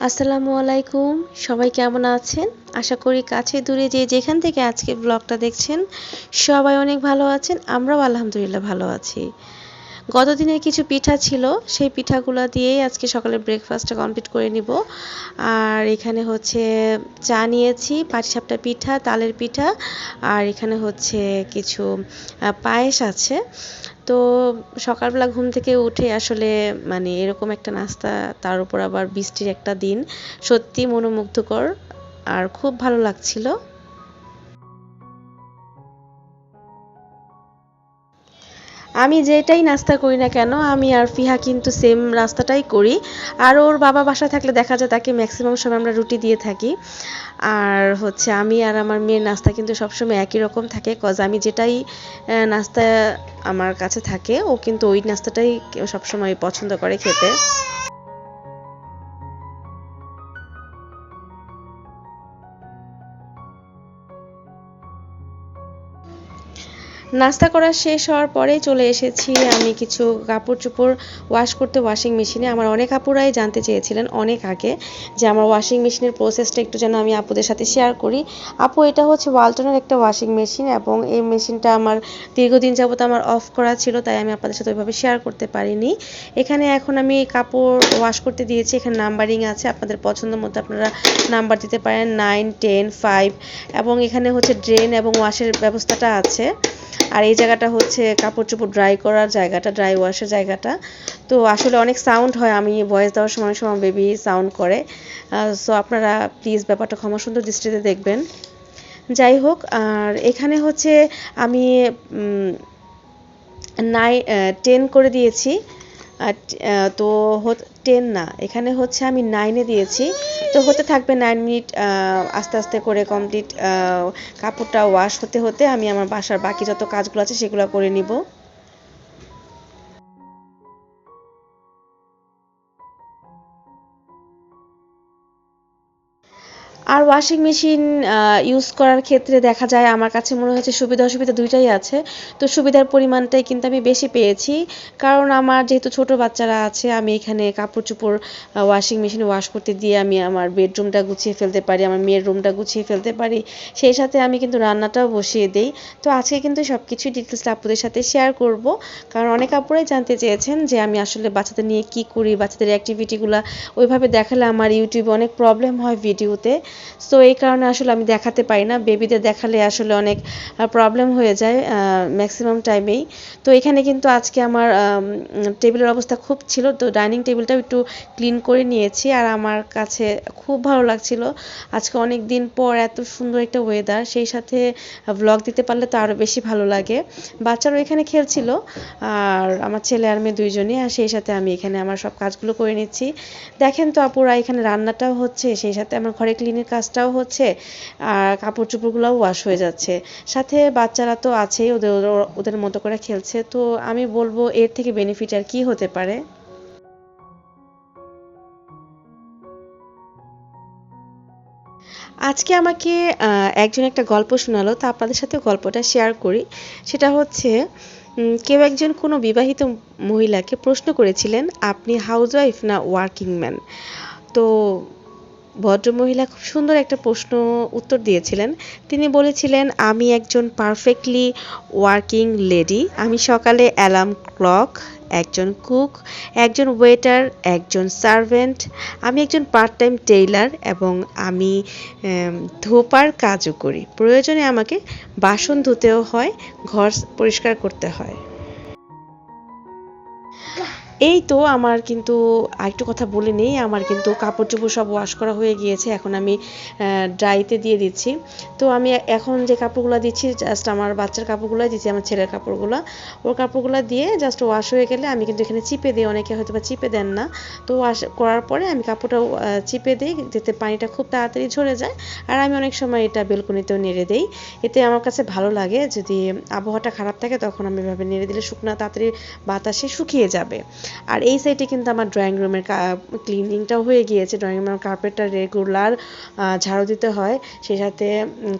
আসসালামু আলাইকুম। সবাই কেমন আছেন? আশা করি কাছে দূরে যে যেখান থেকে আজকে ব্লগটা দেখছেন সবাই অনেক ভালো আছেন। আমরাও আলহামদুলিল্লাহ ভালো আছি। গত দিনের কিছু পিঠা ছিল, সেই পিঠাগুলো দিয়েই আজকে সকালে ব্রেকফাস্টটা কমপ্লিট করে নিব। আর এখানে হচ্ছে চা নিয়েছি, পাটিসাপটা পিঠা, তালের পিঠা, আর এখানে হচ্ছে কিছু পায়েস আছে। তো সকালবেলা ঘুম থেকে উঠে আসলে মানে এরকম একটা নাস্তা, তার উপর আবার বৃষ্টির একটা দিন, সত্যি মনোমুগ্ধকর আর খুব ভালো লাগছিল। আমি যেটাই নাস্তা করি না কেন, আমি আর ফিহা কিন্তু সেম রাস্তাটাই করি। আর ওর বাবা বাসায় থাকলে দেখা যায় তাকে ম্যাক্সিমাম সময় আমরা রুটি দিয়ে থাকি। আর হচ্ছে আমি আর আমার মেয়ের নাস্তা কিন্তু সবসময় একই রকম থাকে, কজ আমি যেটাই নাস্তা আমার কাছে থাকে ও কিন্তু ওই নাস্তাটাই সবসময় পছন্দ করে খেতে। নাস্তা করা শেষ হওয়ার পরেই চলে এসেছি আমি কিছু কাপড় চোপড় ওয়াশ করতে ওয়াশিং মেশিনে। আমার অনেক আপুরাই জানতে চেয়েছিলেন অনেক আগে যে আমার ওয়াশিং মেশিনের প্রসেসটা একটু যেন আমি আপুদের সাথে শেয়ার করি। আপু, এটা হচ্ছে ওয়ালটনের একটা ওয়াশিং মেশিন এবং এই মেশিনটা আমার দীর্ঘদিন যাবত আমার অফ করা ছিল, তাই আমি আপনাদের সাথে ওইভাবে শেয়ার করতে পারিনি। এখানে এখন আমি কাপড় ওয়াশ করতে দিয়েছি, এখানে নাম্বারিং আছে, আপনাদের পছন্দ মতো আপনারা নাম্বার দিতে পারেন 9, 10, 5 এবং এখানে হচ্ছে ড্রেন এবং ওয়াশের ব্যবস্থাটা আছে। আর এই জায়গাটা হচ্ছে কাপড় চোপড় ড্রাই করার জায়গাটা, ড্রাই ওয়াশের জায়গাটা। তো আসলে অনেক সাউন্ড হয়, আমি ভয়েস দেওয়ার সময় সময় বেবি সাউন্ড করে। সো আপনারা প্লিজ ব্যাপারটা ক্ষমা সুন্দর দৃষ্টিতে দেখবেন। যাই হোক, আর এখানে হচ্ছে আমি 10 করে দিয়েছি। তো 10 না, এখানে হচ্ছে আমি 9-এ দিয়েছি। তো হতে থাকবে 9 মিনিট, আস্তে আস্তে করে কমপ্লিট কাপড়টা ওয়াশ হতে হতে আমি আমার বাসার বাকি যত কাজগুলো আছে সেগুলো করে নিব। আর ওয়াশিং মেশিন ইউজ করার ক্ষেত্রে দেখা যায় আমার কাছে মনে হয়েছে সুবিধা অসুবিধা দুইটাই আছে। তো সুবিধার পরিমাণটাই কিন্তু আমি বেশি পেয়েছি, কারণ আমার যেহেতু ছোট বাচ্চারা আছে, আমি এখানে কাপড় চোপড় ওয়াশিং মেশিনে ওয়াশ করতে দিয়ে আমি আমার বেডরুমটা গুছিয়ে ফেলতে পারি, আমার মেয়ের রুমটা গুছিয়ে ফেলতে পারি, সেই সাথে আমি কিন্তু রান্নাটাও বসিয়ে দিই। তো আজকে কিন্তু সব কিছুই ডিটেলসটা আপুদের সাথে শেয়ার করব, কারণ অনেক আপুরাই জানতে চেয়েছেন যে আমি আসলে বাচ্চাদের নিয়ে কি করি, বাচ্চাদের অ্যাক্টিভিটিগুলো ওইভাবে দেখালে আমার ইউটিউবে অনেক প্রবলেম হয় ভিডিওতে। সো এই কারণে আসলে আমি দেখাতে পারি না, বেবিদের দেখালে আসলে অনেক প্রবলেম হয়ে যায় ম্যাক্সিমাম টাইমেই। তো এখানে কিন্তু আজকে আমার টেবিলের অবস্থা খুব ছিল, তো ডাইনিং টেবিলটাও একটু ক্লিন করে নিয়েছি। আর আমার কাছে খুব ভালো লাগছিল, আজকে অনেক দিন পর এত সুন্দর একটা ওয়েদার, সেই সাথে ব্লগ দিতে পারলে তো আরও বেশি ভালো লাগে। বাচ্চারাও এখানে খেলছিল, আর আমার ছেলে আর মেয়ে দুইজনই, আর সেই সাথে আমি এখানে আমার সব কাজগুলো করে নিচ্ছি। দেখেন তো আপুরা, এখানে রান্নাটাও হচ্ছে, সেই সাথে আমার ঘরে ক্লিনের কাজটাও হচ্ছে, আর কাপড় চোপড়গুলোও ওয়াশ হয়ে যাচ্ছে। সাথে বাচ্চারা তো আছেই, ওদের ওদের মতো করে খেলছে। তো আমি বলবো এর থেকে বেনিফিট আর কি হতে পারে। আজকে আমাকে একজন একটা গল্প শোনালো, তা আপনাদের সাথেও গল্পটা শেয়ার করি। সেটা হচ্ছে কেউ একজন কোনো বিবাহিত মহিলাকে প্রশ্ন করেছিলেন, আপনি হাউসওয়াইফ না ওয়ার্কিং ম্যান? তো ভদ্রমহিলা খুব সুন্দর একটা প্রশ্ন উত্তর দিয়েছিলেন। তিনি বলেছিলেন, আমি একজন পারফেক্টলি ওয়ার্কিং লেডি। আমি সকালে অ্যালার্ম ক্লক, একজন কুক, একজন ওয়েটার, একজন সার্ভেন্ট, আমি একজন পার্ট টাইম টেইলার এবং আমি ধোপার কাজও করি। প্রয়োজনে আমাকে বাসন ধুতেও হয়, ঘর পরিষ্কার করতে হয়। এই তো আমার কিন্তু আরেকটু কথা বলে নেই, আমার কিন্তু কাপড় চোপড় সব ওয়াশ করা হয়ে গিয়েছে, এখন আমি ড্রাইতে দিয়ে দিচ্ছি। তো আমি এখন যে কাপড়গুলো দিচ্ছি জাস্ট আমার বাচ্চার কাপড়গুলো দিচ্ছি, আমার ছেলের কাপড়গুলো, ওর কাপড়গুলো দিয়ে জাস্ট ওয়াশ হয়ে গেলে আমি কিন্তু এখানে চিপে দিই, অনেকে হয়তো বা চিপে দেন না। তো ওয়াশ করার পরে আমি কাপড়টা চিপে দিই, যাতে পানিটা খুব তাড়াতাড়ি ঝরে যায়। আর আমি অনেক সময় এটা বেলকনিতেও নেড়ে দিই, এতে আমার কাছে ভালো লাগে। যদি আবহাওয়াটা খারাপ থাকে তখন আমি এভাবে নেড়ে দিলে শুকনো তাড়াতাড়ি বাতাসে শুকিয়ে যাবে। আর এই সাইডে কিন্তু আমার ড্রয়িং রুমের ক্লিনিংটাও হয়ে গিয়েছে, ড্রয়িং রুমের কার্পেটটা রেগুলার ঝাড়ু দিতে হয়, সেই সাথে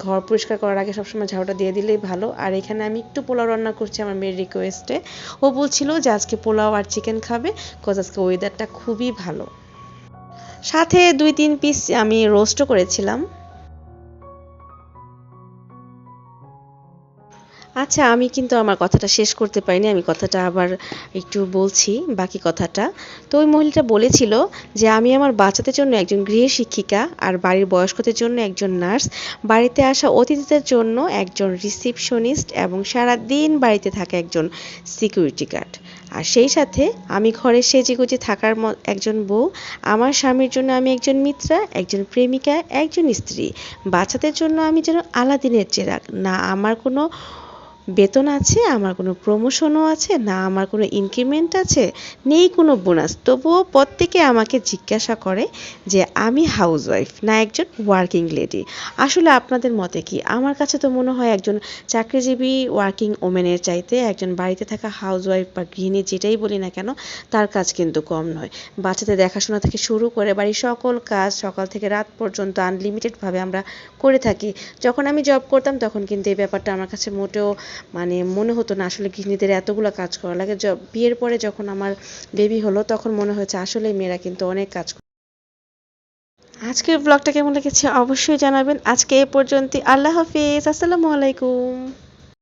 ঘর পরিষ্কার করার আগে সবসময় ঝাড়ুটা দিয়ে দিলেই ভালো। আর এখানে আমি একটু পোলাও রান্না করছি আমার মেয়ের রিকোয়েস্টে, ও বলছিল যে আজকে পোলাও আর চিকেন খাবে, কজ আজকে ওয়েদারটা খুবই ভালো। সাথে 2-3 পিস আমি রোস্টও করেছিলাম। আচ্ছা, আমি কিন্তু আমার কথাটা শেষ করতে পারিনি। আমি কথাটা আবার একটু বলছি, বাকি কথাটা। তো ওই মহিলাটা বলেছিল যে, "আমি আমার বাচ্চাদের জন্য একজন গৃহ শিক্ষিকা, আর বাড়ির বয়স্কদের জন্য একজন নার্স, বাড়িতে আসা অতিথিদের জন্য একজন রিসিপশনিস্ট এবং সারাদিন বাড়িতে থাকা একজন সিকিউরিটি গার্ড। আর সেই সাথে আমি ঘরে সেজেগুজে থাকার একজন বউ, আমার স্বামীর জন্য আমি একজন মিত্রা, একজন প্রেমিকা, একজন স্ত্রী। বাচ্চাদের জন্য আমি যেন আলাদিনের চেরাগ। না আমার কোনো বেতন আছে, আমার কোনো প্রমোশনও আছে, না আমার কোনো ইনক্রিমেন্ট আছে, নেই কোনো বোনাস। তবুও প্রত্যেকে আমাকে জিজ্ঞাসা করে যে আমি হাউসওয়াইফ না একজন ওয়ার্কিং লেডি। আসলে আপনাদের মতে কি? আমার কাছে তো মনে হয় একজন চাকরিজীবী ওয়ার্কিং ওমেনের চাইতে একজন বাড়িতে থাকা হাউসওয়াইফ বা গৃহিণী যেটাই বলি না কেন, তার কাজ কিন্তু কম নয়। বাচ্চাদের দেখাশোনা থেকে শুরু করে বাড়ির সকল কাজ সকাল থেকে রাত পর্যন্ত আনলিমিটেডভাবে আমরা করে থাকি। যখন আমি জব করতাম তখন কিন্তু এই ব্যাপারটা আমার কাছে মোটেও মনে হতো না আসলে গৃহিণীদের এতগুলো কাজ করা লাগে। বিয়ের পরে যখন আমার বেবি হলো তখন মনে হয়েছে আসলেই মেয়েরা কিন্তু অনেক কাজ করে। আজকের ব্লগটা কেমন লেগেছে অবশ্যই জানাবেন। আজকে এ পর্যন্তই। আল্লাহ হাফিজ। আসসালামু আলাইকুম।